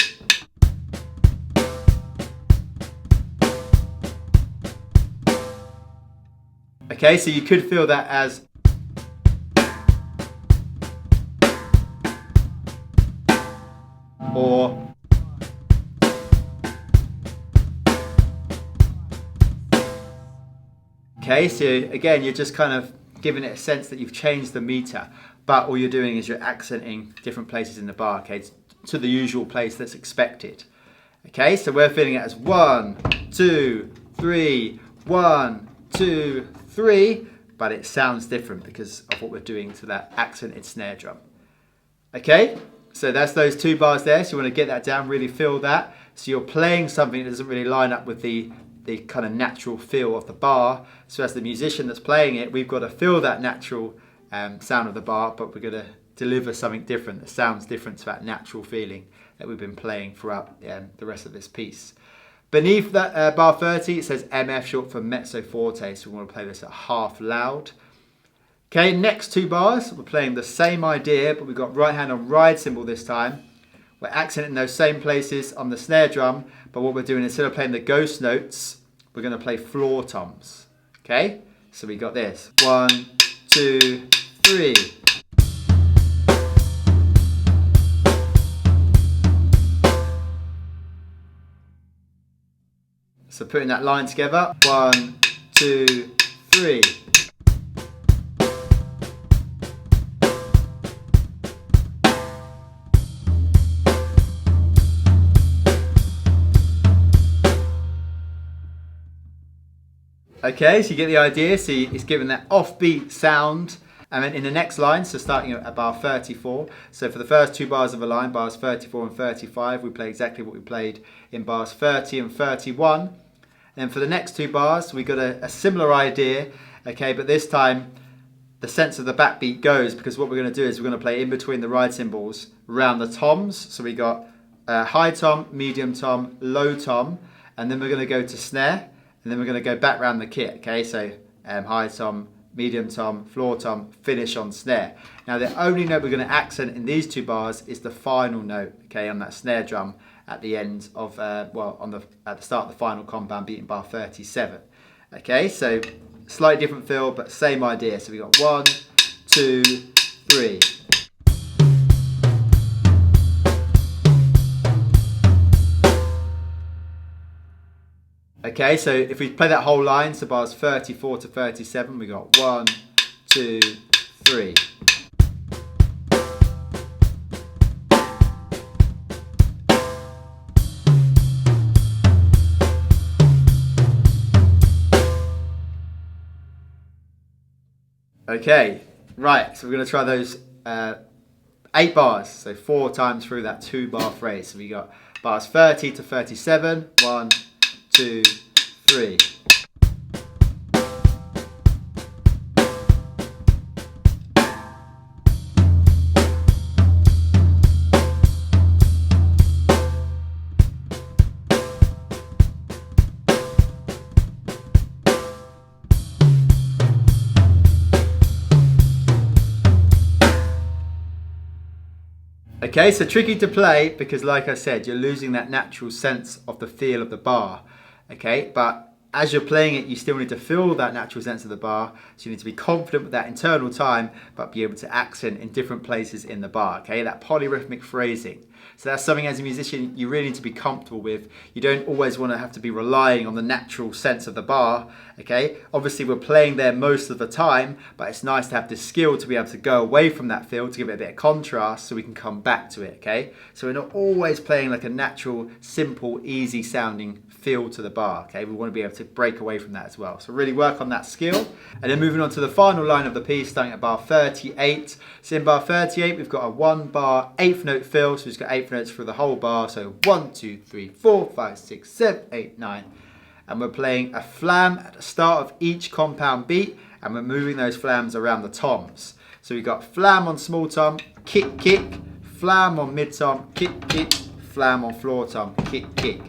A: Okay, so you could feel that as or okay, so again, you're just kind of giving it a sense that you've changed the meter, but all you're doing is you're accenting different places in the bar, okay, to the usual place that's expected. Okay, so we're feeling it as 1, 2, 3, 1, 2, 3, but it sounds different because of what we're doing to that accented snare drum. Okay, so that's those 2 bars there. So you want to get that down, really feel that. So you're playing something that doesn't really line up with the kind of natural feel of the bar. So as the musician that's playing it, we've got to feel that natural sound of the bar, but we're going to deliver something different that sounds different to that natural feeling that we've been playing throughout the rest of this piece. Beneath that bar 30, it says MF, short for mezzo forte, so we want to play this at half loud. Okay, next 2 bars, we're playing the same idea, but we've got right hand on ride cymbal this time. We're accenting those same places on the snare drum, but what we're doing, instead of playing the ghost notes, we're going to play floor toms. Okay, so we got this. 1, 2, 3. So putting that line together, 1, 2, 3. Okay, so you get the idea. So it's given that offbeat sound. And then in the next line, so starting at bar 34, so for the first 2 bars of a line, bars 34 and 35, we play exactly what we played in bars 30 and 31. And then for the next 2 bars, we got a similar idea, okay, but this time the sense of the backbeat goes, because what we're going to do is we're going to play in between the ride cymbals around the toms. So we got high tom, medium tom, low tom, and then we're going to go to snare, and then we're going to go back around the kit, okay, so high tom, medium tom, floor tom, finish on snare. Now the only note we're going to accent in these 2 bars is the final note, okay, on that snare drum at the end of, at the start of the final compound beat in bar 37. Okay, so slightly different feel, but same idea. So we got 1, 2, 3. Okay, so if we play that whole line, so bars 34 to 37, we got 1, 2, 3. Okay, Right, so we're going to try those 8 bars. So 4 times through that 2-bar phrase. So we got bars 30 to 37. 1, 2, 3. Okay, so tricky to play because like I said, you're losing that natural sense of the feel of the bar. Okay, but as you're playing it, you still need to feel that natural sense of the bar. So you need to be confident with that internal time, but be able to accent in different places in the bar. Okay, that polyrhythmic phrasing. So that's something as a musician you really need to be comfortable with. You don't always want to have to be relying on the natural sense of the bar. Okay, obviously we're playing there most of the time, but it's nice to have the skill to be able to go away from that feel to give it a bit of contrast so we can come back to it. Okay, so we're not always playing like a natural, simple, easy sounding feel to the bar. Okay, we want to be able to break away from that as well. So really work on that skill. And then moving on to the final line of the piece, starting at bar 38. So in bar 38, we've got a 1-bar 8th note fill. So we've got 8th notes through the whole bar. So 1, 2, 3, 4, 5, 6, 7, 8, 9. And we're playing a flam at the start of each compound beat, and we're moving those flams around the toms. So we've got flam on small tom, kick, kick, flam on mid tom, kick, kick, flam on floor tom, kick, kick.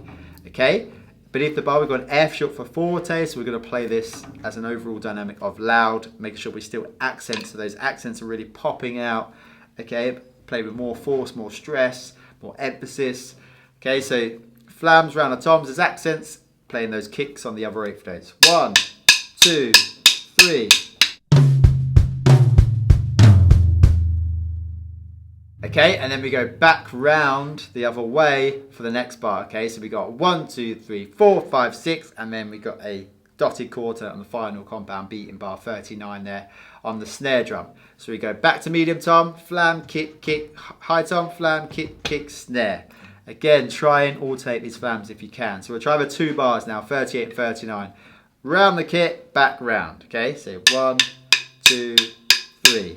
A: Okay? Beneath the bar, we've got an F short for forte, so we're going to play this as an overall dynamic of loud, making sure we still accent, so those accents are really popping out. Okay? Play with more force, more stress, more emphasis. Okay, so flams around the toms as accents, playing those kicks on the other 8th notes. 1, 2, 3. Okay, and then we go back round the other way for the next bar. Okay, so we got 1, 2, 3, 4, 5, 6, and then we got a dotted quarter on the final compound beat in bar 39 there on the snare drum. So we go back to medium tom, flam, kick, kick, high tom, flam, kick, kick, snare. Again, try and alternate these flams if you can. So we'll try the 2 bars now, 38 and 39. Round the kit, back round. Okay, so 1, 2, 3.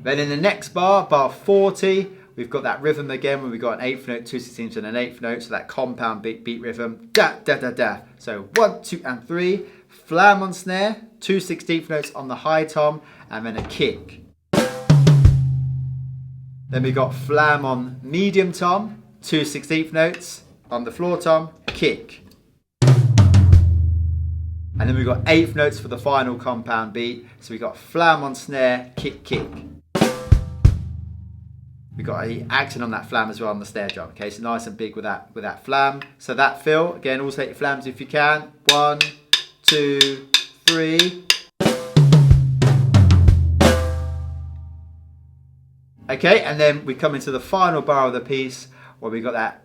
A: Then in the next bar, bar 40, we've got that rhythm again where we've got an 8th note, 2 16ths and an 8th note. So that compound beat rhythm. Da, da, da, da. So 1, 2 and 3. Flam on snare, 2 16th notes on the high tom, and then a kick. Then we got flam on medium tom, 2 16th notes on the floor tom, kick. And then we've got 8th notes for the final compound beat. So we got flam on snare, kick, kick. We've got an accent on that flam as well on the snare drum. Okay, so nice and big with that flam. So that fill, again, alternate your flams if you can. 1, 2, 3. Okay, and then we come into the final bar of the piece where we got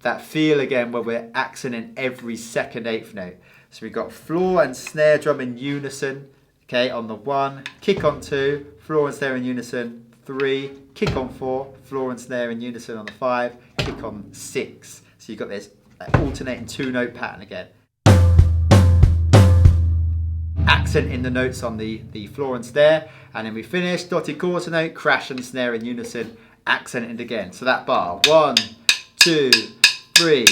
A: that feel again where we're accenting every second 8th note. So we've got floor and snare drum in unison. Okay, on the 1, kick on 2, floor and snare in unison. 3, kick on 4, floor and snare in unison on the 5, kick on 6. So you've got this alternating 2-note pattern again. Accent in the notes on the floor and snare, and then we finish dotted quarter note, crash and snare in unison, accented again. So that bar, 1, 2, 3.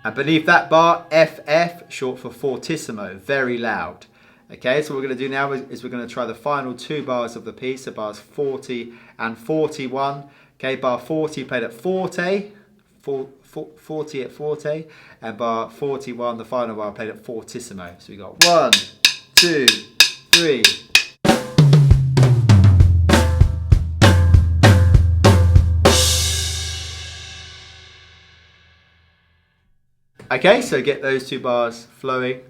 A: And beneath that bar, FF, short for fortissimo, very loud. Okay, so what we're going to do now is we're going to try the final 2 bars of the piece, so bars 40 and 41. Okay, bar 40 played at forte, 40 at forte, and bar 41, the final bar, played at fortissimo. So we got 1, 2, 3. Okay, so get those 2 bars flowing.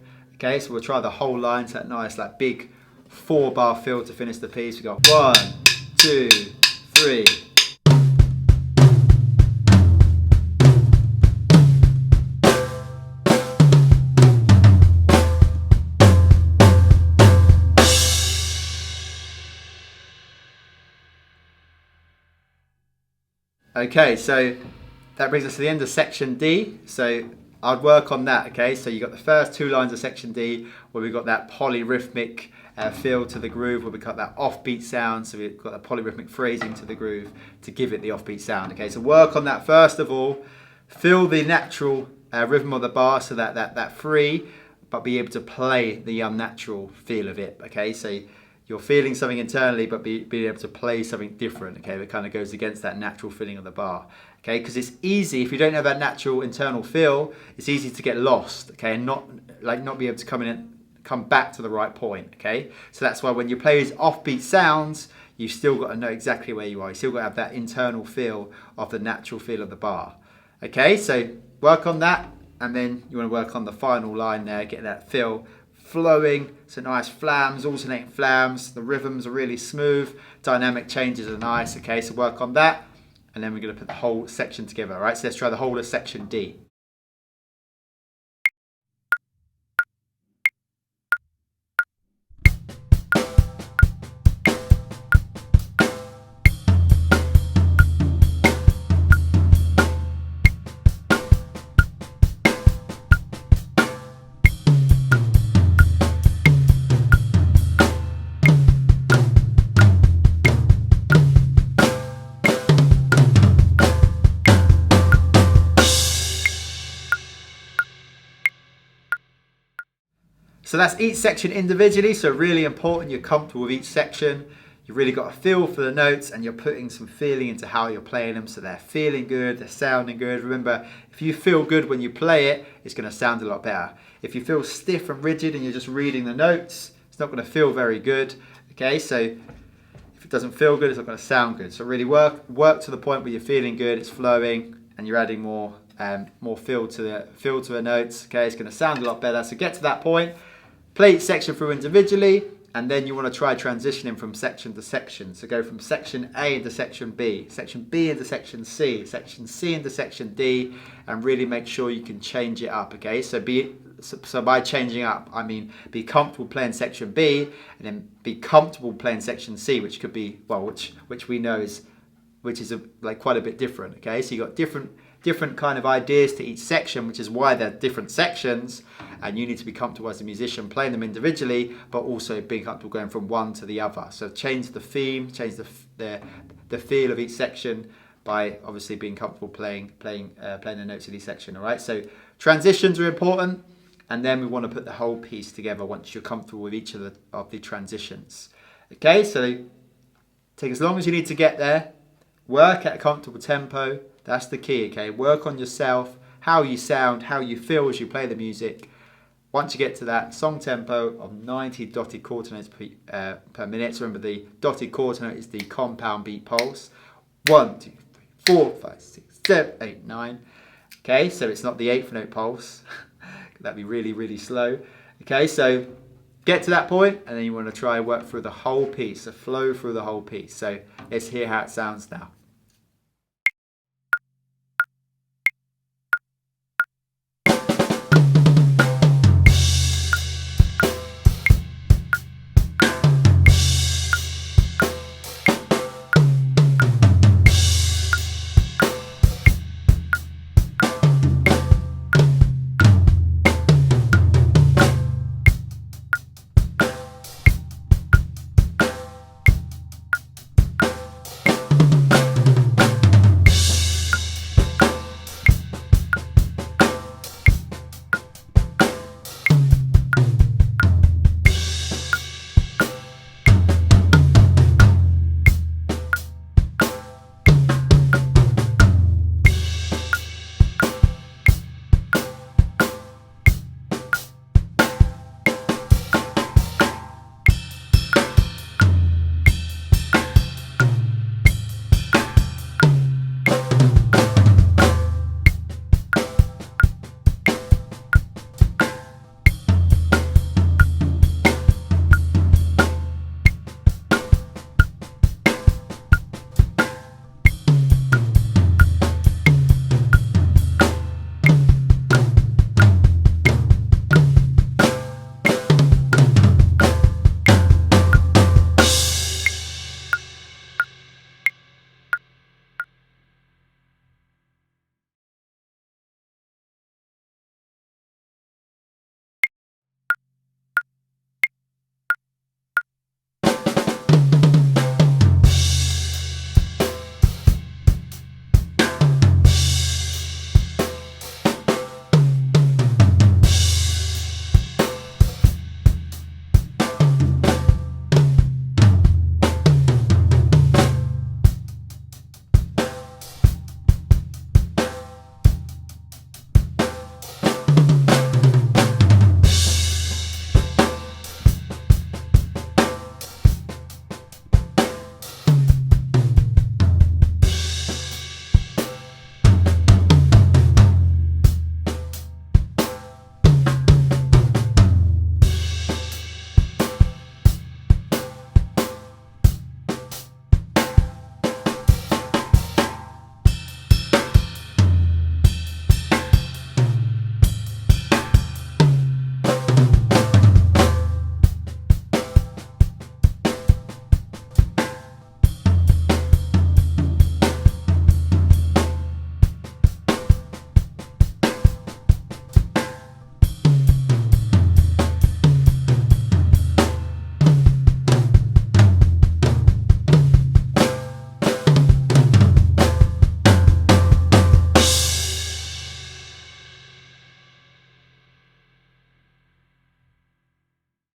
A: Okay, so we'll try the whole line, so that nice, like big 4-bar fill to finish the piece. We got 1, 2, 3. Okay, so that brings us to the end of section D. So I'd work on that, okay? So you got the first 2 lines of section D where we've got that polyrhythmic feel to the groove, where we've got that offbeat sound, so we've got that polyrhythmic phrasing to the groove to give it the offbeat sound, okay? So work on that first of all. Feel the natural rhythm of the bar, so that free, but be able to play the unnatural feel of it, okay? So you're feeling something internally, but being able to play something different, okay? That kind of goes against that natural feeling of the bar, okay? Because it's easy, if you don't have that natural internal feel, it's easy to get lost, okay? And not be able to come back to the right point, okay? So that's why when you play these offbeat sounds, you've still got to know exactly where you are. You still got to have that internal feel of the natural feel of the bar, okay? So work on that, and then you want to work on the final line there, getting that feel flowing, so nice flams, alternating flams, the rhythms are really smooth, dynamic changes are nice, okay, so work on that, and then we're going to put the whole section together, all right? So let's try the whole of section D. So that's each section individually, so really important you're comfortable with each section. You've really got a feel for the notes, and you're putting some feeling into how you're playing them, so they're feeling good, they're sounding good. Remember, if you feel good when you play it, it's going to sound a lot better. If you feel stiff and rigid and you're just reading the notes, it's not going to feel very good, okay? So if it doesn't feel good, it's not going to sound good. So really work to the point where you're feeling good, it's flowing, and you're adding more feel to the notes, okay? It's going to sound a lot better. So get to that point. Play each section through individually, and then you want to try transitioning from section to section. So go from section A into section B into section C into section D, and really make sure you can change it up, okay? So by changing up, I mean be comfortable playing section B, and then be comfortable playing section C, which could be, well, which we know is like quite a bit different, okay? So you got different kind of ideas to each section, which is why they're different sections, and you need to be comfortable as a musician playing them individually, but also being comfortable going from one to the other. So change the theme, change the feel of each section by obviously being comfortable playing the notes of each section, all right? So transitions are important, and then we want to put the whole piece together once you're comfortable with each of the transitions. Okay, so take as long as you need to get there. Work at a comfortable tempo. That's the key, okay? Work on yourself, how you sound, how you feel as you play the music. Once you get to that song tempo of 90 dotted quarter notes per minute, so remember the dotted quarter note is the compound beat pulse. 1, 2, 3, 4, 5, 6, 7, 8, 9. Okay, so it's not the eighth note pulse. That'd be really, really slow. Okay, so get to that point, and then you want to try and work through the whole piece, so flow through the whole piece. So let's hear how it sounds now.